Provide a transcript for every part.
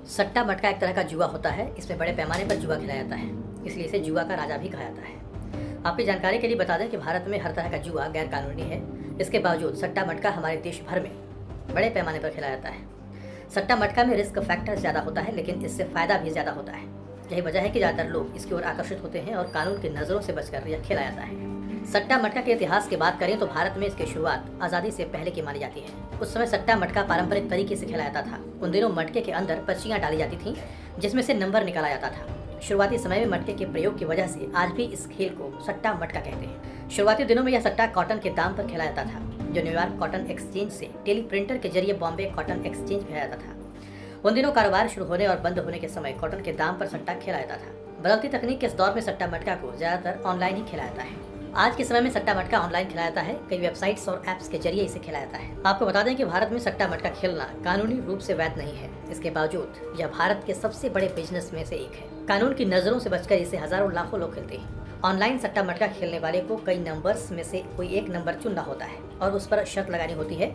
सट्टा मटका एक तरह का जुआ होता है। इसमें बड़े पैमाने पर जुआ खेला जाता है, इसलिए इसे जुआ का राजा भी कहा जाता है। आपकी जानकारी के लिए बता दें कि भारत में हर तरह का जुआ गैर कानूनी है। इसके बावजूद सट्टा मटका हमारे देश भर में बड़े पैमाने पर खेला जाता है। सट्टा मटका में रिस्क फैक्टर ज़्यादा होता है, लेकिन इससे फ़ायदा भी ज़्यादा होता है। यही वजह है कि ज़्यादातर लोग इसकी ओर आकर्षित होते हैं और कानून की नज़रों से बचकर यह खेला जाता है। सट्टा मटका के इतिहास की बात करें तो भारत में इसकी शुरुआत आज़ादी से पहले की मानी जाती है। उस समय सट्टा मटका पारंपरिक तरीके से खेला जाता था। उन दिनों मटके के अंदर पर्चियां डाली जाती थीं, जिसमें से नंबर निकाला जाता था। शुरुआती समय में मटके के प्रयोग की वजह से आज भी इस खेल को सट्टा मटका कहते हैं। शुरुआती दिनों में यह सट्टा कॉटन के दाम पर खेला जाता था, जो न्यूयॉर्क कॉटन एक्सचेंज से टेली प्रिंटर के जरिए बॉम्बे कॉटन एक्सचेंज भेजा जाता था। उन दिनों कारोबार शुरू होने और बंद होने के समय कॉटन के दाम पर सट्टा खेला जाता था। बदलती तकनीक के इस दौर में सट्टा मटका को ज्यादातर ऑनलाइन ही खेला जाता है। आज के समय में सट्टा मटका ऑनलाइन खेला जाता है। कई वेबसाइट्स और ऐप्स के जरिए इसे खेला जाता है। आपको बता दें कि भारत में सट्टा मटका खेलना कानूनी रूप से वैध नहीं है। इसके बावजूद यह भारत के सबसे बड़े बिजनेस में से एक है। कानून की नजरों से बचकर इसे हजारों लाखों लोग खेलते हैं। ऑनलाइन सट्टा मटका खेलने वाले को कई नंबर्स में से कोई एक नंबर चुनना होता है और उस पर शर्त लगानी होती है।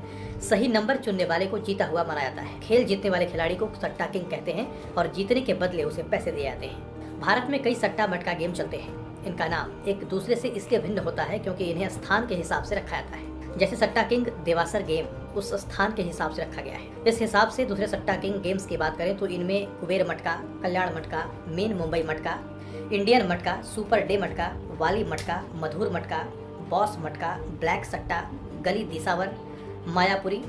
सही नंबर चुनने वाले को जीता हुआ माना जाता है। खेल जीतने वाले खिलाड़ी को सट्टा किंग कहते हैं और जीतने के बदले उसे पैसे दिए जाते हैं। भारत में कई सट्टा मटका गेम चलते हैं। इनका नाम एक दूसरे से इसलिए भिन्न होता है क्योंकि इन्हें स्थान के हिसाब से रखा जाता है। जैसे सट्टा किंग देवासर गेम उस स्थान के हिसाब से रखा गया है। इस हिसाब से दूसरे सट्टा किंग गेम्स की बात करें तो इनमें कुबेर मटका, कल्याण मटका, मेन मुंबई मटका, इंडियन मटका, सुपर डे मटका, वाली मटका, मधुर मटका, बॉस मटका, ब्लैक सट्टा, गली दिसावर, मायापुरी,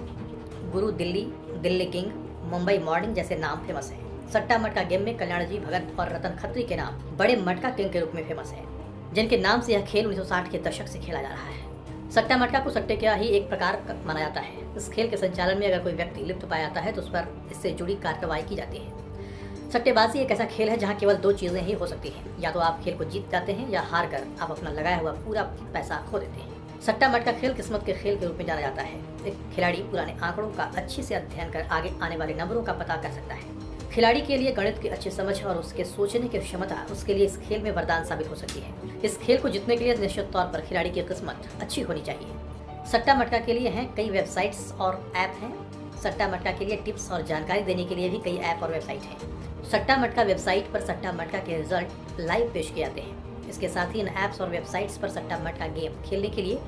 गुरु दिल्ली, दिल्ली किंग, मुंबई मॉर्निंग जैसे नाम फेमस हैं। सट्टा मटका गेम में कल्याण जी भगत और रतन खत्री के नाम बड़े मटका किंग के रूप में फेमस है, जिनके नाम से यह खेल 1960 के दशक से खेला जा रहा है। सट्टा मटका को सट्टे का ही एक प्रकार माना जाता है। इस खेल के संचालन में अगर कोई व्यक्ति लिप्त पाया जाता है तो उस पर इससे जुड़ी कार्रवाई की जाती है। सट्टेबाजी एक ऐसा खेल है जहां केवल दो चीज़ें ही हो सकती हैं, या तो आप खेल को जीत जाते हैं या हार कर आप अपना लगाया हुआ पूरा पैसा खो देते हैं। सट्टा मटका खेल किस्मत के खेल के रूप में जाना जाता है। एक खिलाड़ी पुराने आंकड़ों का अच्छे से अध्ययन कर आगे आने वाले नंबरों का पता कर सकता है। खिलाड़ी के लिए गणित की अच्छी समझ और उसके सोचने की क्षमता उसके लिए इस खेल में वरदान साबित हो सकती है। इस खेल को जीतने के लिए निश्चित तौर पर खिलाड़ी की किस्मत अच्छी होनी चाहिए। सट्टा मटका के लिए हैं कई वेबसाइट्स और ऐप हैं। सट्टा मटका के लिए टिप्स और जानकारी देने के लिए भी कई ऐप और वेबसाइट हैं। सट्टा मटका वेबसाइट पर सट्टा मटका के रिजल्ट लाइव पेश किए जाते हैं। इसके साथ ही इन ऐप्स और वेबसाइट्स पर सट्टा मटका गेम खेलने के लिए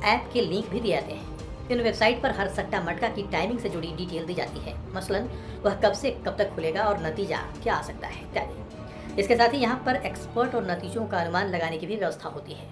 ऐप के लिंक भी दिए जाते हैं। इन वेबसाइट पर हर सट्टा मटका की टाइमिंग से जुड़ी डिटेल दी जाती है, मसलन वह कब से कब तक खुलेगा और नतीजा क्या आ सकता है इत्यादि। इसके साथ ही यहाँ पर एक्सपर्ट और नतीजों का अनुमान लगाने की भी व्यवस्था होती है।